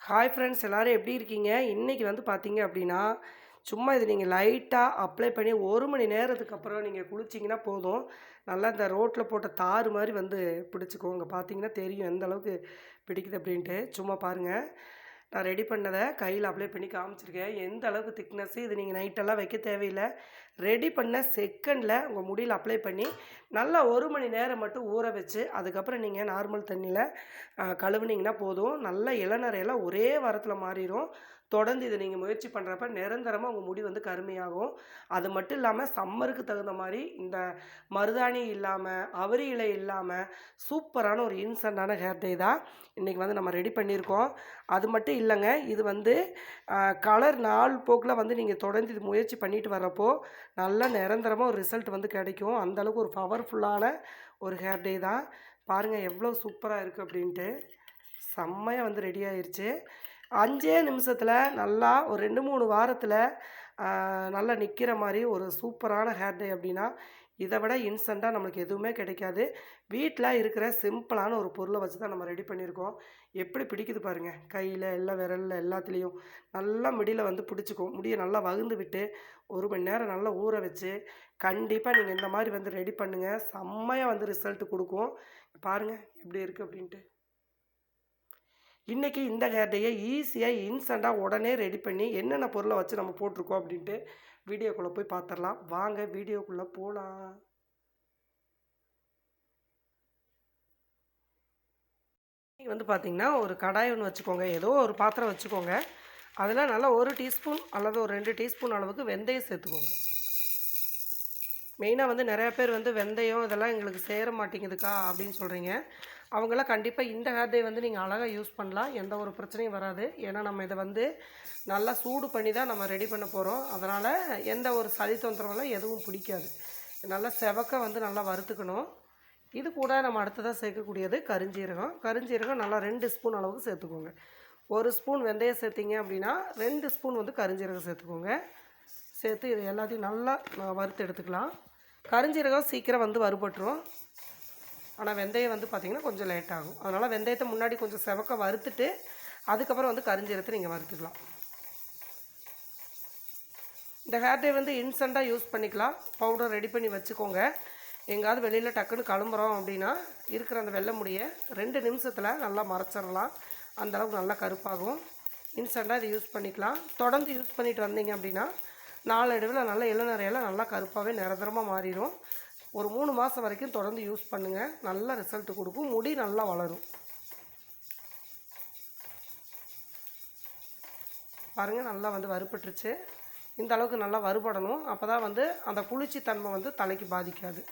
Hi friends எல்லோரும் எப்படி இருக்கீங்க? இன்றைக்கி வந்து பார்த்தீங்க அப்படின்னா, சும்மா இது நீங்கள் லைட்டாக அப்ளை பண்ணி 1 மணி நேரத்துக்கு அப்புறம் நீங்கள் குளிச்சிங்கன்னா போதும். நல்லா இந்த ரோட்டில் போட்ட தார் மாரி வந்து பிடிச்சிக்கும். இங்க பார்த்தீங்கன்னா தெரியும் எந்த அளவுக்கு பிடிக்குது அப்படின்ட்டு. சும்மா பாருங்கள். நான் ரெடி பண்ணதை கையில் அப்ளை பண்ணி காமிச்சிருக்கேன். எந்த அளவுக்கு திக்னஸ்ஸு இது நீங்கள் நைட்டெல்லாம் வைக்க தேவையில்லை. ரெடி பண்ண செகண்டில் உங்கள் முடியில் அப்ளை பண்ணி நல்லா 1 மணி நேரம் மட்டும் ஊற வச்சு, அதுக்கப்புறம் நீங்கள் நார்மல் தண்ணியில் கழுவுனீங்கன்னா போதும். நல்ல இளநரையெல்லாம் ஒரே வாரத்தில் மாறிடும். தொடர்ந்து இதை நீங்கள் முயற்சி பண்ணுறப்ப நிரந்தரமாக உங்கள் முடி வந்து கருமையாகும். அது மட்டும் இல்லாமல் சம்மருக்கு தகுந்த மாதிரி இந்த மருதாணி இல்லாமல், அவரி இலை இல்லாமல் சூப்பரான ஒரு இன்ஸ்டன்டான ஹேர் டை தான் இன்றைக்கி வந்து நம்ம ரெடி பண்ணியிருக்கோம். அது மட்டும் இல்லைங்க, இது வந்து கலர் நாள் போக்கில் வந்து நீங்கள் தொடர்ந்து இது முயற்சி பண்ணிட்டு வர்றப்போ நல்ல நிரந்தரமாக ஒரு ரிசல்ட் வந்து கிடைக்கும். அந்தளவுக்கு ஒரு பவர்ஃபுல்லான ஒரு ஹேர் டை தான். பாருங்கள் எவ்வளோ சூப்பராக இருக்குது அப்படின்ட்டு. செம்மையாக வந்து ரெடி ஆயிடுச்சு. 5 நிமிஷத்தில் நல்லா ஒரு 2, 3 வாரத்தில் நல்லா நிற்கிற மாதிரி ஒரு சூப்பரான ஹேர் டை அப்படின்னா, இதை விட இன்ஸ்டண்ட்டாக நம்மளுக்கு எதுவுமே கிடைக்காது. வீட்டில் இருக்கிற சிம்பிளான ஒரு பொருளை வச்சு தான் நம்ம ரெடி பண்ணியிருக்கோம். எப்படி பிடிக்குது பாருங்கள். கையில் எல்லா விரலில் எல்லாத்துலேயும் நல்லா முடியில் வந்து பிடிச்சிக்கும். முடியை நல்லா வகுந்து விட்டு 1 மணி நேரம் நல்லா ஊற வச்சு கண்டிப்பாக நீங்கள் இந்த மாதிரி வந்து ரெடி பண்ணுங்கள். செம்மையாக வந்து ரிசல்ட் கொடுக்கும். பாருங்கள் எப்படி இருக்குது அப்படின்ட்டு. இன்றைக்கி இந்த ஹேர் டையை ஈஸியாக இன்ஸ்டண்ட்டாக உடனே ரெடி பண்ணி என்னென்ன பொருளை வச்சு நம்ம போட்டிருக்கோம் அப்படின்ட்டு வீடியோக்குள்ளே போய் பார்த்துடலாம். வாங்க வீடியோக்குள்ளே போகலாம். நீங்கள் வந்து பார்த்திங்கன்னா ஒரு கடாய் ஒன்று வச்சுக்கோங்க. ஏதோ ஒரு பாத்திரம் வச்சுக்கோங்க. அதில் நல்லா 1 டீஸ்பூன் அல்லது ஒரு 2 டீஸ்பூன் அளவுக்கு வெந்தயம் சேர்த்துக்கோங்க. மெயினாக வந்து நிறையா பேர் வந்து வெந்தயம் இதெல்லாம் எங்களுக்கு சேர மாட்டேங்குதுக்கா அப்படின்னு சொல்கிறீங்க. அவங்களாம் கண்டிப்பாக இந்த ஹேர் டை வந்து நீங்கள் அழகாக யூஸ் பண்ணலாம். எந்த ஒரு பிரச்சனையும் வராது. ஏன்னா நம்ம இதை வந்து நல்லா சூடு பண்ணி தான் நம்ம ரெடி பண்ண போகிறோம். அதனால் எந்த ஒரு சளி தொந்தரவெல்லாம் எதுவும் பிடிக்காது. நல்லா செவக்க வந்து நல்லா வறுத்துக்கணும். இது கூட நம்ம அடுத்ததாக சேர்க்கக்கூடியது கருஞ்சீரகம். கருஞ்சீரகம் நல்லா 2 ஸ்பூன் அளவுக்கு சேர்த்துக்கோங்க. 1 ஸ்பூன் வெந்தயம் சேர்த்திங்க அப்படின்னா 2 ஸ்பூன் வந்து கருஞ்சீரகம் சேர்த்துக்கோங்க. சேர்த்து இது எல்லாத்தையும் நல்லா வறுத்து எடுத்துக்கலாம். கருஞ்சீரகம் சீக்கிரம் வந்து வறுபட்டுரும். ஆனால் வெந்தயம் வந்து பார்த்திங்கன்னா கொஞ்சம் லேட் ஆகும். அதனால் வெந்தயத்தை முன்னாடி கொஞ்சம் செவக்க வறுத்துட்டு அதுக்கப்புறம் வந்து கருஞ்சீரகத்தை நீங்கள் வறுத்துக்கலாம். இந்த ஹேர் டை வந்து இன்ஸ்டண்ட்டாக யூஸ் பண்ணிக்கலாம். பவுடர் ரெடி பண்ணி வச்சுக்கோங்க. எங்கேயாவது வெளியில் டக்குன்னு கிளம்புறோம் அப்படின்னா இருக்கிற அந்த வெள்ளை முடியை 2 நிமிஷத்தில் நல்லா மறைச்சிடலாம். அந்தளவுக்கு நல்லா கருப்பாகும். இன்ஸ்டண்ட்டாக இதை யூஸ் பண்ணிக்கலாம். தொடர்ந்து யூஸ் பண்ணிட்டு வந்தீங்க அப்படின்னா நாளடைவில் நல்ல இளநரையெல்லாம் நல்லா கருப்பாகவே நிரந்தரமாக மாறிடும். ஒரு 3 மாதம் வரைக்கும் தொடர்ந்து யூஸ் பண்ணுங்கள். நல்ல ரிசல்ட் கொடுக்கும். முடி நல்லா வளரும். பாருங்கள் நல்லா வந்து வறுபட்டுருச்சு. இந்த அளவுக்கு நல்லா வறுபடணும். அப்போ தான் வந்து அந்த குளிர்ச்சி தன்மை வந்து தலைக்கு பாதிக்காது.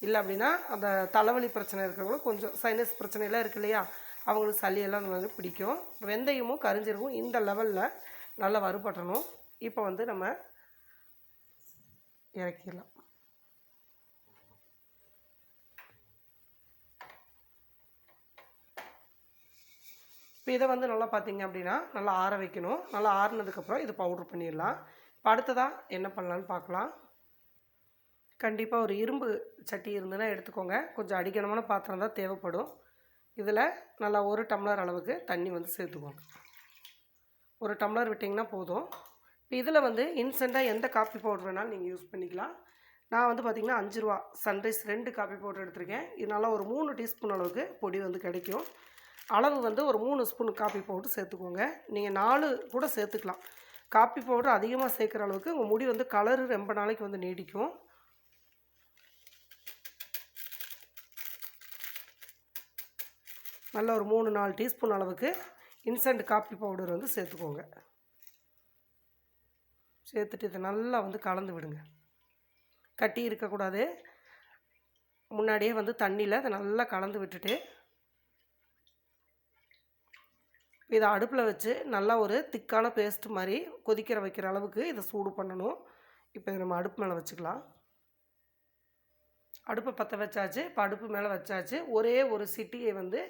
இல்லை அப்படின்னா அந்த தலைவலி பிரச்சனை இருக்கிறவங்களும் கொஞ்சம் சைனஸ் பிரச்சனைலாம் இருக்குது இல்லையா, அவங்களுக்கு சளியெல்லாம் வந்து பிடிக்கும். வெந்தயமும் கரிஞ்சீரகமும் இந்த லெவலில் நல்லா வறுபடணும். இப்போ வந்து நம்ம இறக்கிடலாம். இப்போ இதை வந்து நல்லா பார்த்திங்க அப்படின்னா நல்லா ஆற வைக்கணும். நல்லா ஆறுனதுக்கப்புறம் இது பவுட்ரு பண்ணிடலாம். இப்போ அடுத்ததாக என்ன பண்ணலான்னு பார்க்கலாம். கண்டிப்பாக ஒரு இரும்பு சட்டி இருந்துன்னா எடுத்துக்கோங்க. கொஞ்சம் அடிக்கனமான பாத்திரம் தான் தேவைப்படும். இதில் நல்லா 1 டம்ளர் அளவுக்கு தண்ணி வந்து சேர்த்துக்கோங்க. 1 டம்ளர் விட்டிங்கன்னா போதும். இப்போ இதில் வந்து இன்ஸ்டண்ட்டாக எந்த காஃபி பவுடர் வேணாலும் நீங்கள் யூஸ் பண்ணிக்கலாம். நான் வந்து பார்த்திங்கன்னா 5 ரூபா சன்ரைஸ் 2 காஃபி பவுடர் எடுத்திருக்கேன். இதனால் ஒரு 3 டீஸ்பூன் அளவுக்கு பொடி வந்து கிடைக்கும். அளவு வந்து ஒரு 3 ஸ்பூன் காஃபி பவுடர் சேர்த்துக்கோங்க. நீங்கள் 4 கூட சேர்த்துக்கலாம். காஃபி பவுடர் அதிகமாக சேர்க்குற அளவுக்கு உங்கள் முடி வந்து கலரு ரொம்ப நாளைக்கு வந்து நீடிக்கும். நல்லா ஒரு 3-4 டீஸ்பூன் அளவுக்கு இன்ஸ்டன்ட் காஃபி பவுடர் வந்து சேர்த்துக்கோங்க. சேர்த்துட்டு இதை நல்லா வந்து கலந்து விடுங்க. கட்டி இருக்கக்கூடாது. முன்னாடியே வந்து தண்ணியில் அதை நல்லா கலந்து விட்டுட்டு இதை அடுப்பில் வச்சு நல்லா ஒரு திக்கான பேஸ்ட் மாதிரி வைக்கிற அளவுக்கு இதை சூடு பண்ணணும். இப்போ இதை நம்ம அடுப்பு மேலே வச்சுக்கலாம். அடுப்பை பற்ற வச்சாச்சு. இப்போ அடுப்பு மேலே வச்சாச்சு. ஒரே ஒரு சிட்டியை வந்து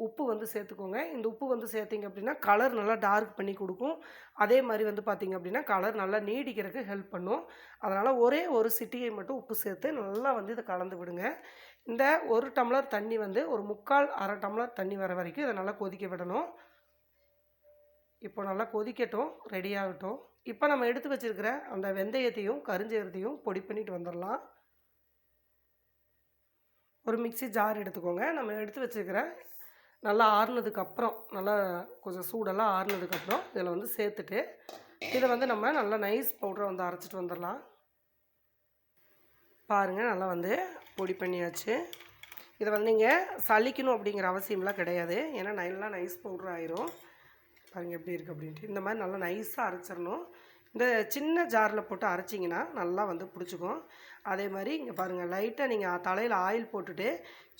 உப்பு வந்து சேர்த்துக்கோங்க. இந்த உப்பு வந்து சேர்த்திங்க அப்படின்னா கலர் நல்லா டார்க் பண்ணி கொடுக்கும். அதே மாதிரி வந்து பார்த்திங்க அப்படின்னா கலர் நல்லா நீடிக்கிறதுக்கு ஹெல்ப் பண்ணும். அதனால் ஒரே ஒரு சிட்டியை மட்டும் உப்பு சேர்த்து நல்லா வந்து இதை கலந்து விடுங்க. இந்த 1 டம்ளர் தண்ணி வந்து ஒரு 3/4 1/2 டம்ளர் தண்ணி வர வரைக்கும் இதை நல்லா கொதிக்க விடணும். இப்போ நல்லா கொதிக்கட்டும், ரெடி ஆகட்டும். இப்போ நம்ம எடுத்து வச்சிருக்கிற அந்த வெந்தயத்தையும் கருஞ்சீரகத்தையும் பொடி பண்ணிட்டு வந்துடலாம். ஒரு மிக்ஸி ஜார் எடுத்துக்கோங்க. நம்ம எடுத்து வச்சிருக்கிற நல்லா ஆறுனதுக்கப்புறம், நல்லா கொஞ்சம் சூடெல்லாம் ஆறுனதுக்கப்புறம் இதில் வந்து சேர்த்துட்டு, இதை வந்து நம்ம நல்லா நைஸ் பவுடரை வந்து அரைச்சிட்டு வந்துடலாம். பாருங்கள், நல்லா வந்து பொடி பண்ணியாச்சு. இதை வந்து நீங்கள் சலிக்கணும் அப்படிங்கிற அவசியம்லாம் கிடையாது. ஏன்னா நல்லா நைஸ் பவுடர் ஆயிரும். பாருங்கள் எப்படி இருக்குது அப்படின்ட்டு. இந்த மாதிரி நல்லா நைஸாக அரைச்சிடணும். இந்த சின்ன ஜாரில் போட்டு அரைச்சிங்கன்னா நல்லா வந்து பிடிச்சிக்கும். அதே மாதிரி இங்கே பாருங்கள், லைட்டாக நீங்கள் தலையில் ஆயில் போட்டுட்டு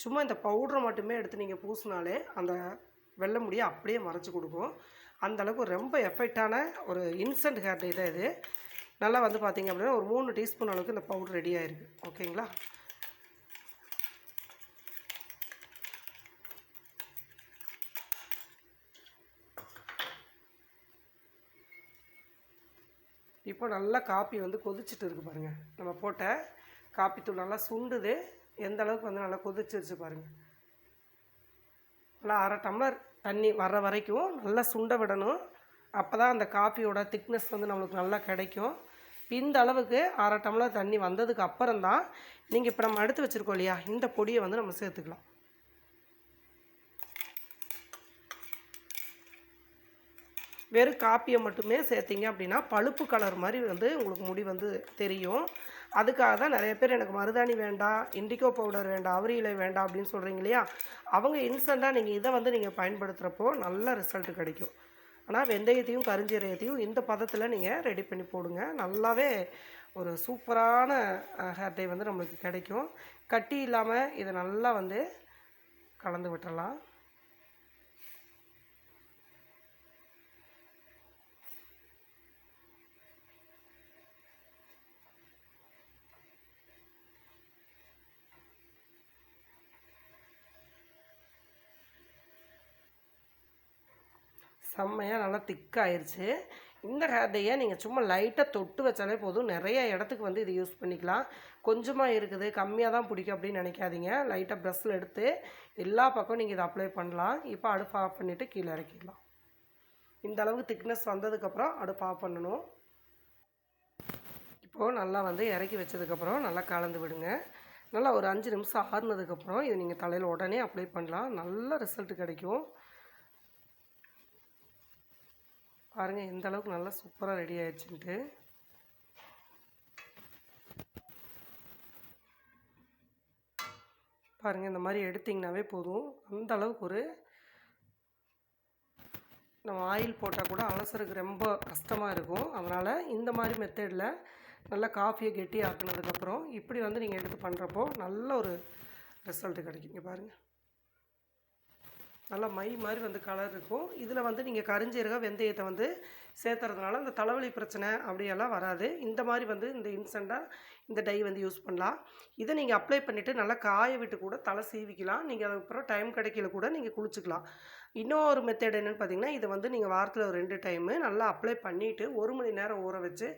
சும்மா இந்த பவுடரை மட்டுமே எடுத்து நீங்கள் பூசினாலே அந்த வெள்ளை முடியை அப்படியே மறைச்சி கொடுக்கும். அந்தளவுக்கு ரொம்ப எஃபெக்டான ஒரு இன்ஸ்டன்ட் ஹேர் டை தான் இது. நல்லா வந்து பார்த்திங்க அப்படின்னா ஒரு 3 டீஸ்பூன் அளவுக்கு இந்த பவுடர் ரெடி ஆகிருக்கு. ஓகேங்களா? இப்போ நல்லா காப்பி வந்து கொதிச்சுட்டு இருக்குது பாருங்கள். நம்ம போட்ட காப்பி தூள் நல்லா சுண்டுது. எந்த அளவுக்கு வந்து நல்லா கொதிச்சிருச்சு பாருங்கள். நல்லா 1/2 டம்ளர் தண்ணி வர்ற வரைக்கும் நல்லா சுண்ட விடணும். அப்போ தான் அந்த காஃபியோட திக்னஸ் வந்து நம்மளுக்கு நல்லா கிடைக்கும். இந்த அளவுக்கு 1/2 டம்ளர் தண்ணி வந்ததுக்கு அப்புறம் தான் நீங்கள் இப்போ நம்ம எடுத்து வச்சுருக்கோம் இல்லையா, இந்த பொடியை வந்து நம்ம சேர்த்துக்கலாம். வெறும் காப்பியை மட்டுமே சேர்த்திங்க அப்படின்னா பழுப்பு கலர் மாதிரி வந்து உங்களுக்கு முடி வந்து தெரியும். அதுக்காக தான் நிறைய பேர் எனக்கு மருதாணி வேண்டாம், இண்டிகோ பவுடர் வேண்டாம், அவரி இலை வேண்டாம் அப்படின்னு சொல்கிறீங்க இல்லையா, அவங்க இன்ஸ்டண்ட்டாக நீங்கள் இதை வந்து நீங்கள் பயன்படுத்துகிறப்போ நல்ல ரிசல்ட் கிடைக்கும். ஆனால் வெந்தயத்தையும் கருஞ்சீரகத்தையும் இந்த பதத்தில் நீங்கள் ரெடி பண்ணி போடுங்க. நல்லாவே ஒரு சூப்பரான ஹேர் டை வந்து நம்மளுக்கு கிடைக்கும். கட்டி இல்லாமல் இதை நல்லா வந்து கலந்து விட்டுறலாம். செம்மையாக நல்லா திக்காயிருச்சு. இந்த ஹேர் டையை நீங்கள் சும்மா லைட்டாக தொட்டு வச்சாலே போதும். நிறைய இடத்துக்கு வந்து இது யூஸ் பண்ணிக்கலாம். கொஞ்சமாக இருக்குது, கம்மியாக தான் பிடிக்கும் அப்படின்னு நினைக்காதீங்க. லைட்டாக ப்ரஷ்ஷில் எடுத்து எல்லா பக்கம் நீங்கள் இதை அப்ளை பண்ணலாம். இப்போ அடுப்பு ஆஃப் பண்ணிவிட்டு கீழே இறக்கிடலாம். இந்த அளவுக்கு திக்னஸ் வந்ததுக்கப்புறம் அடுப்பு ஆஃப் பண்ணணும். இப்போது நல்லா வந்து இறக்கி வச்சதுக்கப்புறம் நல்லா கலந்து விடுங்க. நல்லா ஒரு 5 நிமிஷம் ஆறுனதுக்கப்புறம் இது நீங்கள் தலையில் உடனே அப்ளை பண்ணலாம். நல்ல ரிசல்ட் கிடைக்கும். பாருங்கள் எந்த அளவுக்கு நல்லா சூப்பராக ரெடி ஆயிடுச்சுன்ட்டு. பாருங்கள், இந்த மாதிரி எடுத்திங்கனாவே போதும். அந்த அளவுக்கு ஒரு நம்ம ஆயில் போட்டால் கூட அலசருக்கு ரொம்ப கஷ்டமாக இருக்கும். அதனால் இந்த மாதிரி மெத்தடில் நல்லா காஃபியை கெட்டி ஆக்குனதுக்கப்புறம் இப்படி வந்து நீங்கள் எடுத்து பண்ணுறப்போ நல்ல ஒரு ரிசல்ட்டு கிடைக்கும். இங்கே பாருங்கள், நல்லா மை மாதிரி வந்து கலர் இருக்கும். இதில் வந்து நீங்கள் கருஞ்சீரகம் வெந்தயத்தை வந்து சேர்த்துறதுனால இந்த தலைவலி பிரச்சனை அப்படியெல்லாம் வராது. இந்த மாதிரி வந்து இந்த இன்ஸ்டண்ட்டாக இந்த டை வந்து யூஸ் பண்ணலாம். இதை நீங்கள் அப்ளை பண்ணிவிட்டு நல்லா காய விட்டு கூட தலை சீவிக்கலாம். நீங்கள் அதுக்கப்புறம் டைம் கிடைக்கல கூட நீங்கள் குளிச்சுக்கலாம். இன்னொரு மெத்தட் என்னென்னு பார்த்தீங்கன்னா, இதை வந்து நீங்கள் வாரத்தில் ஒரு 2 டைமு நல்லா அப்ளை பண்ணிவிட்டு 1 மணி நேரம் ஊற வச்சு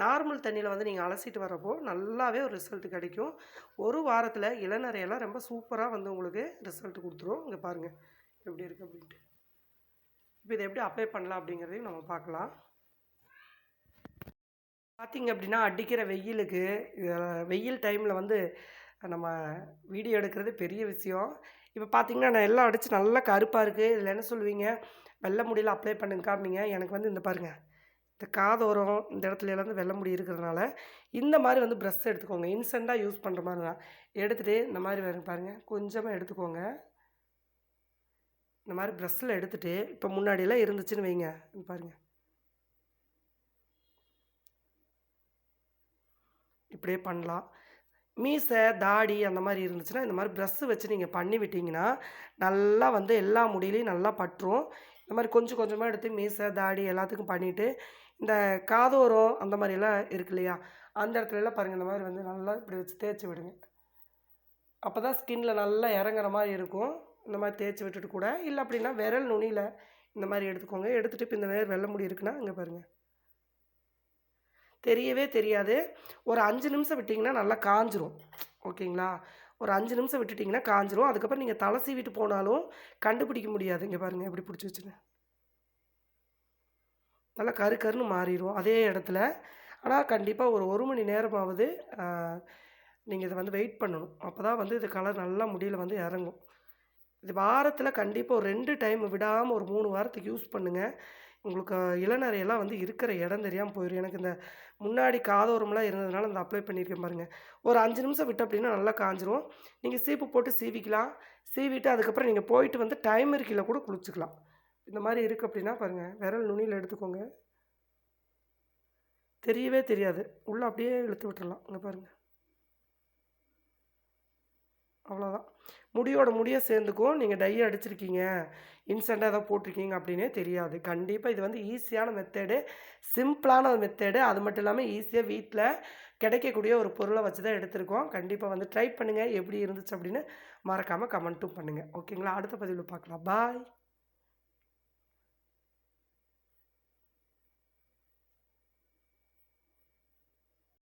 நார்மல் தண்ணியில் வந்து நீங்கள் அலசிட்டு வரப்போ நல்லாவே ஒரு ரிசல்ட் கிடைக்கும். ஒரு வாரத்தில் இளநரையெல்லாம் ரொம்ப சூப்பராக வந்து உங்களுக்கு ரிசல்ட் கொடுத்துரும். இங்கே பாருங்கள் எப்படி இருக்குது அப்படின்ட்டு. இப்போ இதை எப்படி அப்ளை பண்ணலாம் அப்படிங்கிறதையும் நம்ம பார்க்கலாம். பார்த்திங்க அப்படின்னா அடிக்கிற வெயிலுக்கு வெயில் டைமில் வந்து நம்ம வீடியோ எடுக்கிறது பெரிய விஷயம். இப்போ பார்த்திங்கன்னா நான் எல்லாம் அடித்து நல்லா கருப்பாக இருக்குது. இதில் என்ன சொல்லுவீங்க, வெள்ளை முடியில் அப்ளை பண்ணுங்க காமிங்க. எனக்கு வந்து இந்த பாருங்கள், இந்த காதோரம் இந்த இடத்துல எல்லாம் வெள்ளை முடி இருக்கிறதுனால இந்த மாதிரி வந்து ப்ரஷ் எடுத்துக்கோங்க. இன்ஸ்டண்ட்டாக யூஸ் பண்ணுற மாதிரி தான் எடுத்துகிட்டு இந்த மாதிரி வரும் பாருங்கள், கொஞ்சமாக எடுத்துக்கோங்க. இந்த மாதிரி ப்ரஷ்ஷில் எடுத்துகிட்டு இப்போ முன்னாடியெல்லாம் இருந்துச்சுன்னு வைங்க, பாருங்கள் இப்படியே பண்ணலாம். மீசை தாடி அந்த மாதிரி இருந்துச்சுன்னா இந்த மாதிரி ப்ரஷ்ஷு வச்சு நீங்கள் பண்ணி விட்டிங்கன்னா நல்லா வந்து எல்லா முடியிலையும் நல்லா பட்டுரும். இந்த மாதிரி கொஞ்சம் கொஞ்சமாக எடுத்து மீசை தாடி எல்லாத்துக்கும் பண்ணிவிட்டு இந்த காதோரம் அந்த மாதிரிலாம் இருக்கு இல்லையா, அந்த இடத்துலலாம் பாருங்கள் இந்த மாதிரி வந்து நல்லா இப்படி வச்சு தேய்ச்சி விடுங்க. அப்போ தான் ஸ்கின்னில் நல்லா இறங்குற மாதிரி இருக்கும். இந்த மாதிரி தேய்ச்சி விட்டுட்டு கூட இல்லை அப்படின்னா விரல் நுனியில் இந்த மாதிரி எடுத்துக்கோங்க. எடுத்துகிட்டு இப்போ இந்த மாதிரி வெள்ளை முடி இருக்குன்னா இங்கே பாருங்கள் தெரியவே தெரியாது. ஒரு 5 நிமிஷம் விட்டிங்கன்னா நல்லா காஞ்சிரும். ஓகேங்களா, ஒரு 5 நிமிஷம் விட்டுட்டிங்கன்னா காஞ்சிரும். அதுக்கப்புறம் நீங்கள் தலை சீவிட்டு போனாலும் கண்டுபிடிக்க முடியாது. இங்கே பாருங்கள் எப்படி பிடிச்சி வச்சுன்னு. நல்லா கரு கருன்னு மாறிரும் அதே இடத்துல. ஆனா கண்டிப்பா ஒரு 1 மணி நேரமாவது அ நீங்க இத வந்து வெயிட் பண்ணணும். அப்பதான் வந்து இது கலர் நல்லா முடியில வந்து இறங்கும். இது வாரத்தில கண்டிப்பா ஒரு 2 டைம் விடாம ஒரு 3 வாரத்துக்கு யூஸ் பண்ணுங்க. உங்களுக்கு இளநரையெல்லாம் வந்து இருக்கிற இடம் தெரியாம போயிரும். எனக்கு இந்த முன்னாடி காதோரம்லாம் இருந்ததுனால இந்த அப்ளை பண்ணியிருக்கேன் பாருங்க. ஒரு 5 நிமிஷம் விட்டோம் அப்டின்னா நல்லா காஞ்சிரும். நீங்க சீப்பு போட்டு சீவிக்கலாம். சீவிட்டு அதுக்கப்புறம் நீங்க போயிட்டு வந்து டைமர் கீழ கூட குளிச்சுக்கலாம். இந்த மாரி இருக்கு அப்டின்னா பாருங்க, விரல் நுனியில எடுத்துக்கோங்க. தெரியவே தெரியாது. உள்ள அப்படியே இழுத்து விட்டுறலாம். இங்க பாருங்க. அவ்வளோதான். முடியோட முடியா சேர்ந்துக்கும். நீங்க டை அடிச்சிருக்கீங்க, இன்ஸ்டன்ட்டா ஏதோ போட்டிருக்கீங்க அப்படின்னே தெரியாது. கண்டிப்பா இது வந்து ஈஸியான மெத்தேடு, சிம்பிளான ஒரு மெத்தேடு. அது மட்டும் இல்லாம ஈஸியா வீட்ல கிடைக்கக்கூடிய ஒரு பொருள வச்சு தான் எடுத்திருக்கோம். கண்டிப்பா வந்து ட்ரை பண்ணுங்க. எப்படி இருந்துச்சு அப்படின்னு மறக்காம கமெண்ட்டும் பண்ணுங்க. ஓகேங்களா? அடுத்த பதிவுல பார்க்கலாம். பாய்.